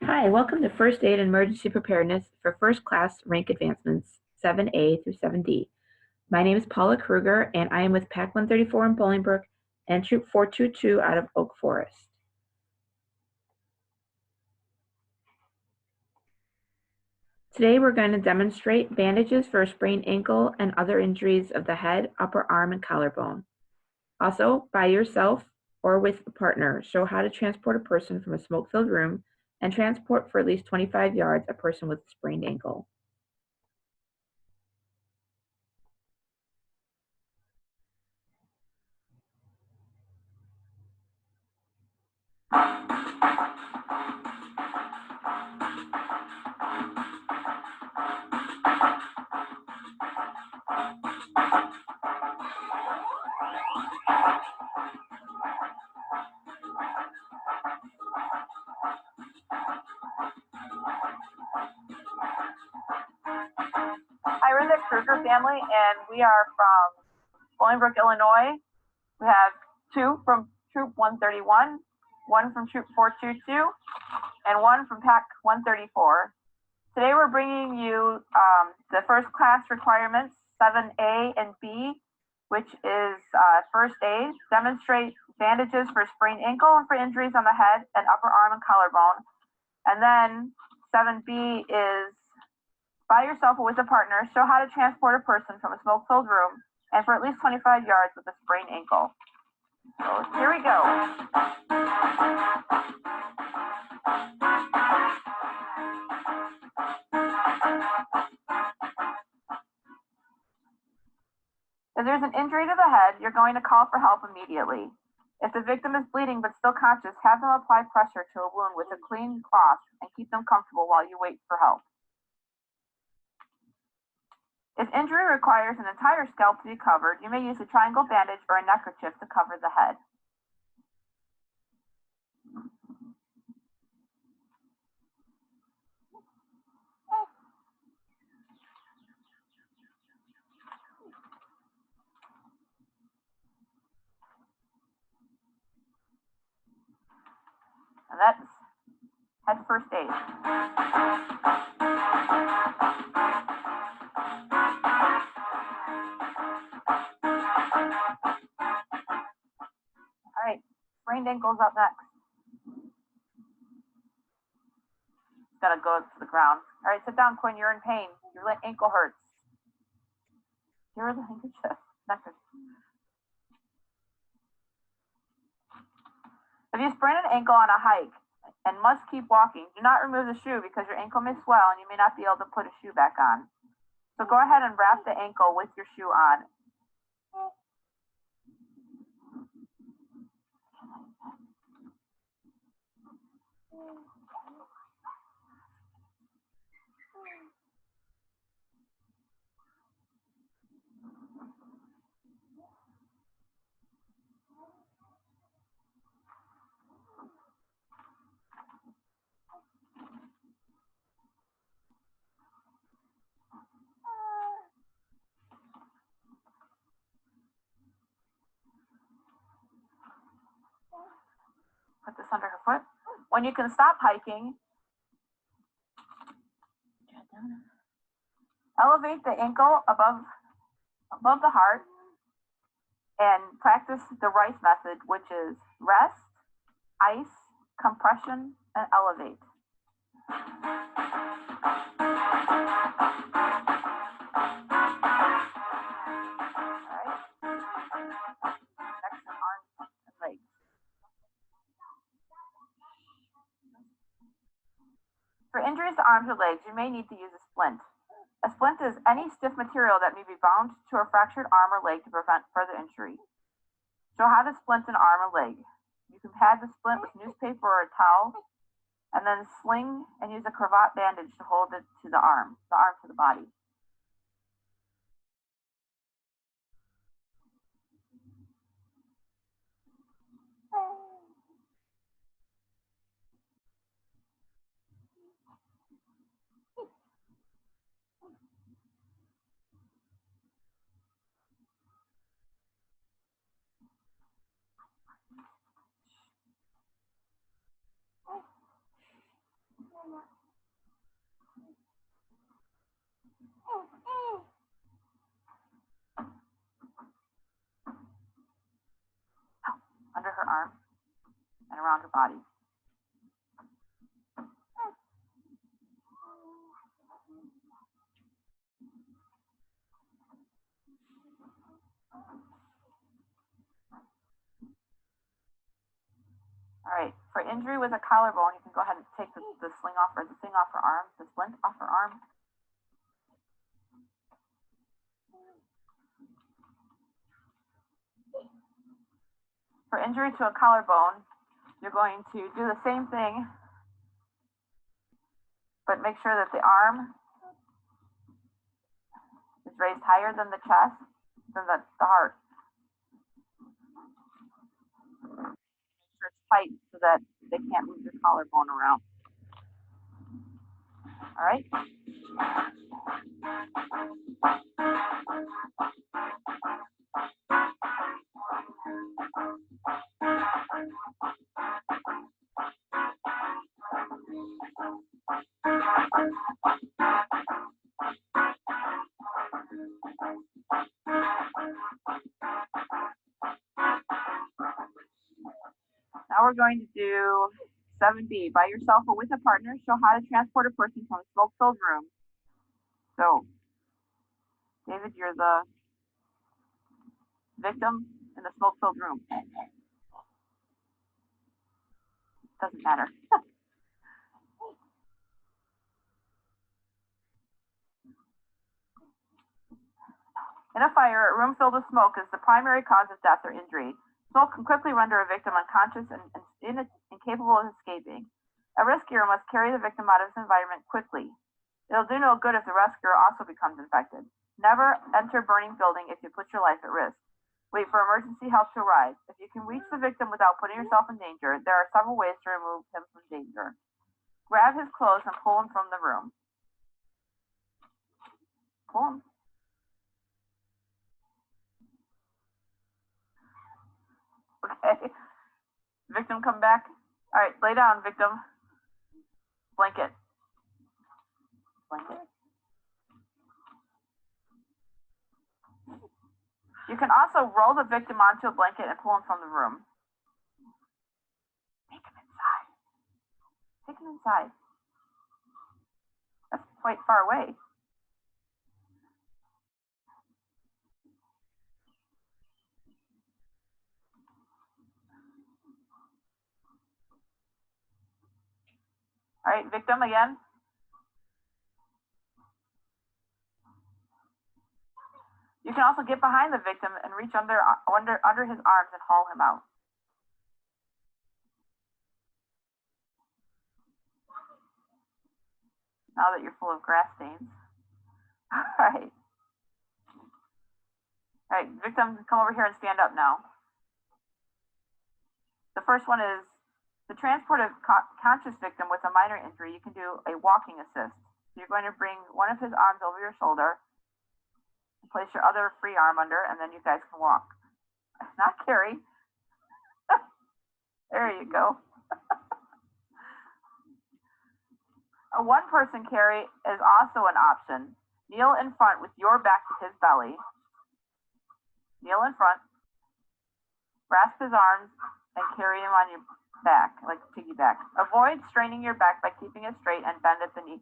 Hi, welcome to First Aid and Emergency Preparedness for First Class Rank Advancements 7A through 7D. My name is Paula Kruger, and I am with Pack 134 in Bolingbrook and Troop 422 out of Oak Forest. Today we're going to demonstrate bandages for a sprained ankle and other injuries of the head, upper arm, and collarbone. Also, by yourself or with a partner, show how to transport a person from a smoke-filled room and transport for at least 25 yards a person with a sprained ankle. Hi, we're the Kruger family, and we are from Bolingbrook, Illinois. We have two from Troop 131, one from Troop 422, and one from Pack 134. Today we're bringing you the first class requirements, 7A and B, which is first aid, demonstrate bandages for sprained ankle and for injuries on the head and upper arm and collarbone. And then 7B is by yourself or with a partner, show how to transport a person from a smoke-filled room and for at least 25 yards with a sprained ankle. So here we go. If there's an injury to the head, you're going to call for help immediately. If the victim is bleeding but still conscious, have them apply pressure to a wound with a clean cloth and keep them comfortable while you wait for help. If injury requires an entire scalp to be covered, you may use a triangle bandage or a neckerchief to cover the head. And that's head first aid. All right, sprained ankle's up next. Gotta go to the ground. All right, sit down, Quinn. You're in pain. Your ankle hurts. Here are the handkerchief. If you sprain an ankle on a hike and must keep walking, do not remove the shoe because your ankle may swell and you may not be able to put a shoe back on. So go ahead and wrap the ankle with your shoe on. Put this under her foot. When you can stop hiking, elevate the ankle above the heart and practice the Rice method, which is rest, ice, compression, and elevate. For injuries to arms or legs, you may need to use a splint. A splint is any stiff material that may be bound to a fractured arm or leg to prevent further injury. Show how to splint an arm or leg. You can pad the splint with newspaper or a towel, and then sling and use a cravat bandage to hold it to the arm to the body. Under her arm and around her body. All right, for injury with a collarbone, you can go ahead and take the sling off, or the thing off her arm, the splint off her arm. For injury to a collarbone, you're going to do the same thing, but make sure that the arm is raised higher than the chest, than the heart. Make sure it's tight so that they can't move your collarbone around. All right. Now we're going to do 7b. By yourself or with a partner, show how to transport a person from a smoke-filled room. So, David, you're the victim in the smoke-filled room. Doesn't matter. In a fire, a room filled with smoke is the primary cause of death or injury. Smoke can quickly render a victim unconscious and incapable of escaping. A rescuer must carry the victim out of his environment quickly. It'll do no good if the rescuer also becomes infected. Never enter a burning building if you put your life at risk. Wait for emergency help to arrive. If you can reach the victim without putting yourself in danger, there are several ways to remove him from danger. Grab his clothes and pull him from the room. Pull him. Okay. Victim, come back. All right, lay down, victim. Blanket. Blanket. You can also roll the victim onto a blanket and pull him from the room. Take him inside. Take him inside. That's quite far away. All right, victim again. You can also get behind the victim and reach under his arms and haul him out. Now that you're full of grass stains. All right. All right, victim, come over here and stand up now. The first one is the transport of conscious victim with a minor injury. You can do a walking assist. So you're going to bring one of his arms over your shoulder, and place your other free arm under, and then you guys can walk. Not carry. There you go. A one-person carry is also an option. Kneel in front with your back to his belly. Kneel in front. Grasp his arms and carry him on your back, like piggyback. Avoid straining your back by keeping it straight and bend at the knees.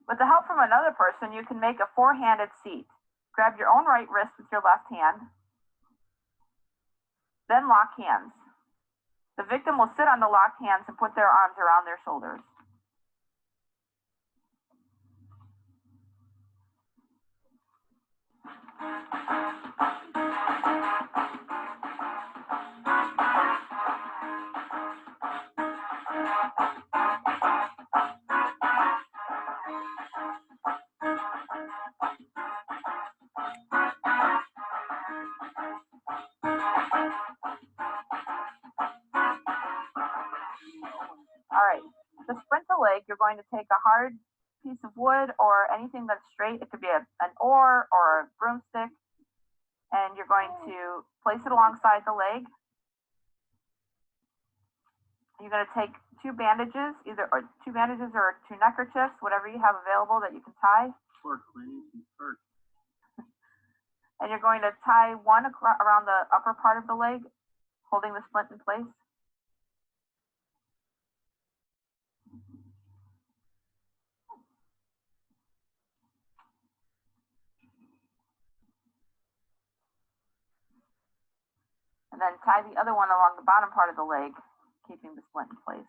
With the help from another person, you can make a four-handed seat. Grab your own right wrist with your left hand. Then lock hands. The victim will sit on the locked hands and put their arms around their shoulders. All right, to sprint the leg, you're going to take a hard piece of wood or anything that's straight. It could be an oar or a broomstick, and you're going to place it alongside the leg. You're going to take two bandages, two bandages or two neckerchiefs, whatever you have available that you can tie. Poor Clint, he's hurt. And you're going to tie one around the upper part of the leg, holding the splint in place. And then tie the other one along the bottom part of the leg, keeping the splint in place.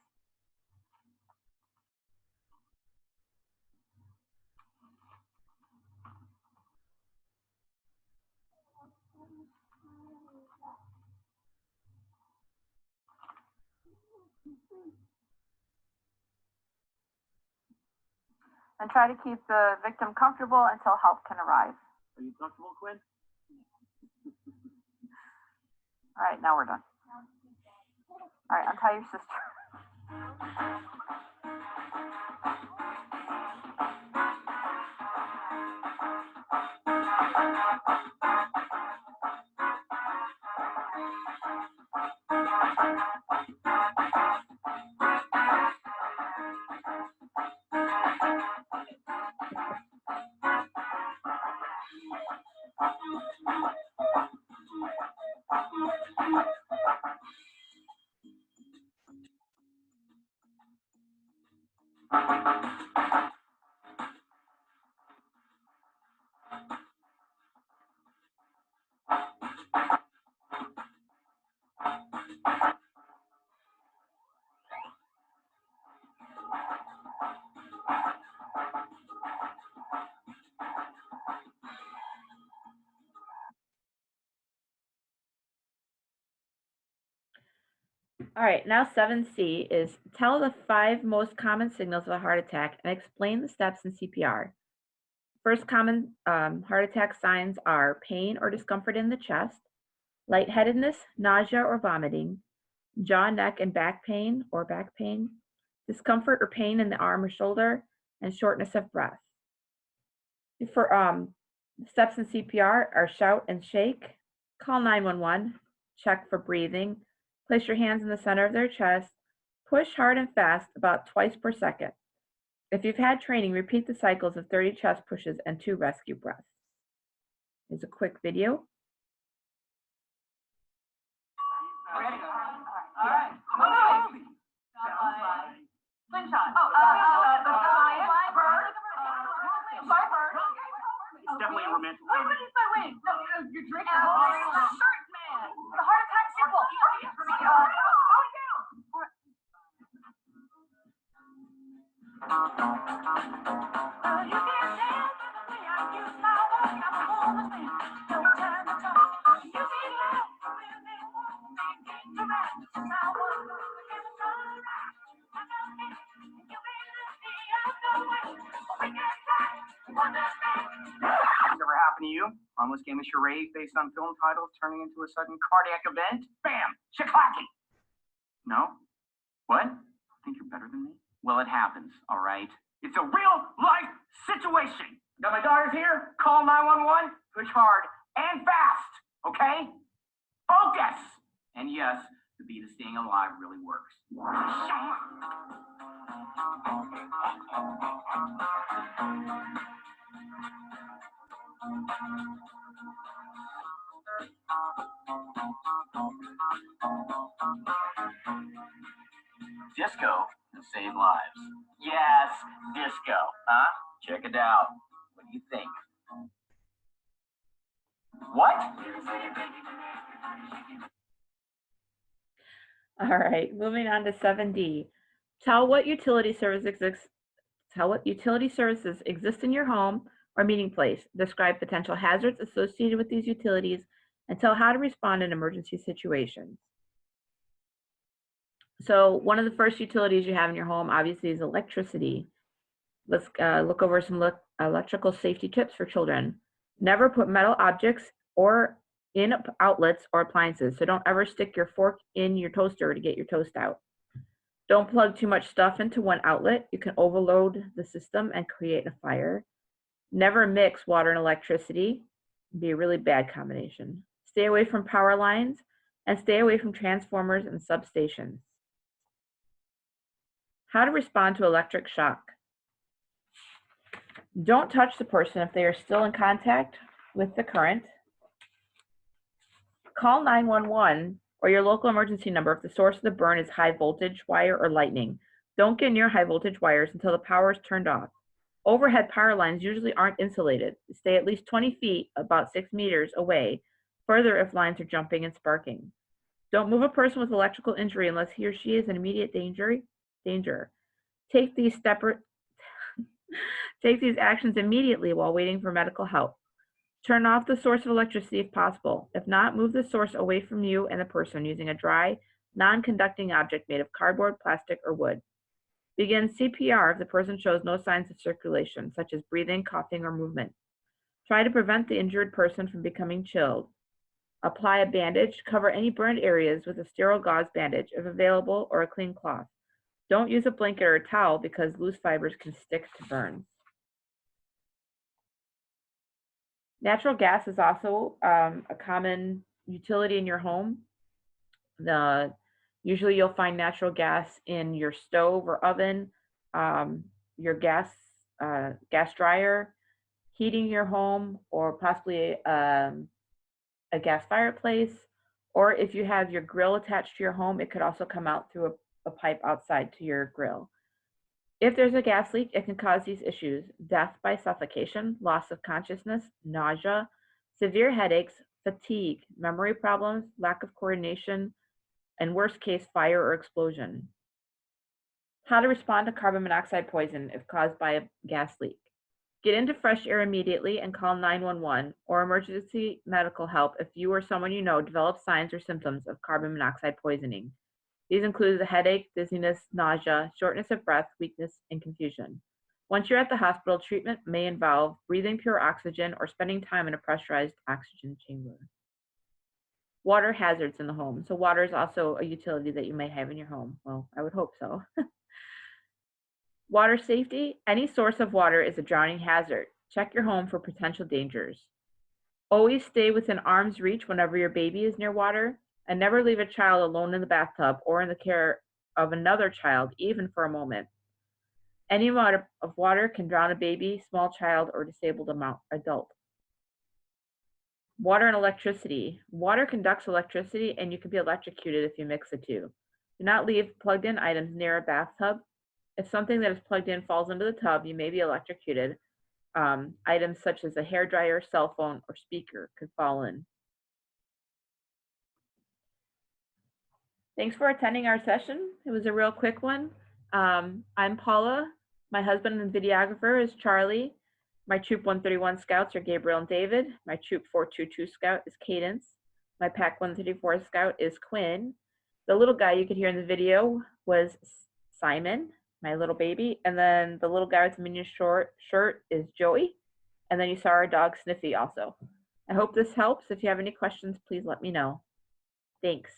And try to keep the victim comfortable until help can arrive. Are you comfortable, Quinn? All right, now we're done. All right, untie your sister. All right, now 7C is tell the 5 most common signals of a heart attack and explain the steps in CPR. First common heart attack signs are pain or discomfort in the chest, lightheadedness, nausea or vomiting, jaw, neck, and back pain or back pain, discomfort or pain in the arm or shoulder, and shortness of breath. For steps in CPR are shout and shake, call 911, check for breathing, place your hands in the center of their chest, push hard and fast about twice per second. If you've had training, repeat the cycles of 30 chest pushes and 2 rescue breaths. Here's a quick video. Ready? All right. Slingshot. It's definitely a romantic. Wait. No, you're drinking. Shirt man. The heart attack symbol. Ever happened to you? Harmless game of charade based on film titles turning into a sudden cardiac event? Bam! Shaklacky! No? What? Think you're better than me? Well, it happens, all right? It's a real life situation. Got my daughters here. Call 911. Push hard and fast. Okay? Focus. And yes, the beat of staying alive really works. Disco can save lives. Yes, disco, huh? Check it out. What do you think? What? All right, moving on to 7D. Tell what utility services exist in your home or meeting place. Describe potential hazards associated with these utilities and tell how to respond in emergency situations. So one of the first utilities you have in your home obviously is electricity. Let's look over some electrical safety tips for children. Never put metal objects or in outlets or appliances. So don't ever stick your fork in your toaster to get your toast out. Don't plug too much stuff into one outlet. You can overload the system and create a fire. Never mix water and electricity. It'd be a really bad combination. Stay away from power lines and stay away from transformers and substations. How to respond to electric shock. Don't touch the person if they are still in contact with the current. Call 911 or your local emergency number if the source of the burn is high voltage wire or lightning. Don't get near high voltage wires until the power is turned off. Overhead power lines usually aren't insulated. Stay at least 20 feet, about 6 meters away, further if lines are jumping and sparking. Don't move a person with electrical injury unless he or she is in immediate danger. Take these actions immediately while waiting for medical help. Turn off the source of electricity if possible. If not, move the source away from you and the person using a dry, non-conducting object made of cardboard, plastic, or wood. Begin CPR if the person shows no signs of circulation, such as breathing, coughing, or movement. Try to prevent the injured person from becoming chilled. Apply a bandage. Cover any burned areas with a sterile gauze bandage, if available, or a clean cloth. Don't use a blanket or a towel because loose fibers can stick to burns. Natural gas is also a common utility in your home. Usually you'll find natural gas in your stove or oven, your gas dryer, heating your home, or possibly a gas fireplace. Or if you have your grill attached to your home, it could also come out through a pipe outside to your grill. If there's a gas leak, it can cause these issues: death by suffocation, loss of consciousness, nausea, severe headaches, fatigue, memory problems, lack of coordination, and worst case, fire or explosion. How to respond to carbon monoxide poison if caused by a gas leak. Get into fresh air immediately and call 911 or emergency medical help if you or someone you know develops signs or symptoms of carbon monoxide poisoning. These include the headache, dizziness, nausea, shortness of breath, weakness, and confusion. Once you're at the hospital, treatment may involve breathing pure oxygen or spending time in a pressurized oxygen chamber. Water hazards in the home. So water is also a utility that you may have in your home. Well, I would hope so. Water safety. Any source of water is a drowning hazard. Check your home for potential dangers. Always stay within arm's reach whenever your baby is near water, and never leave a child alone in the bathtub or in the care of another child, even for a moment. Any amount of water can drown a baby, small child, or disabled adult. Water and electricity. Water conducts electricity, and you can be electrocuted if you mix the two. Do not leave plugged-in items near a bathtub. If something that is plugged in falls into the tub, you may be electrocuted. Items such as a hairdryer, cell phone, or speaker could fall in. Thanks for attending our session. It was a real quick one. I'm Paula. My husband and videographer is Charlie. My Troop 131 Scouts are Gabriel and David. My Troop 422 Scout is Cadence. My Pack 134 Scout is Quinn. The little guy you could hear in the video was Simon, my little baby. And then the little guy with the minion shirt is Joey. And then you saw our dog Sniffy also. I hope this helps. If you have any questions, please let me know. Thanks.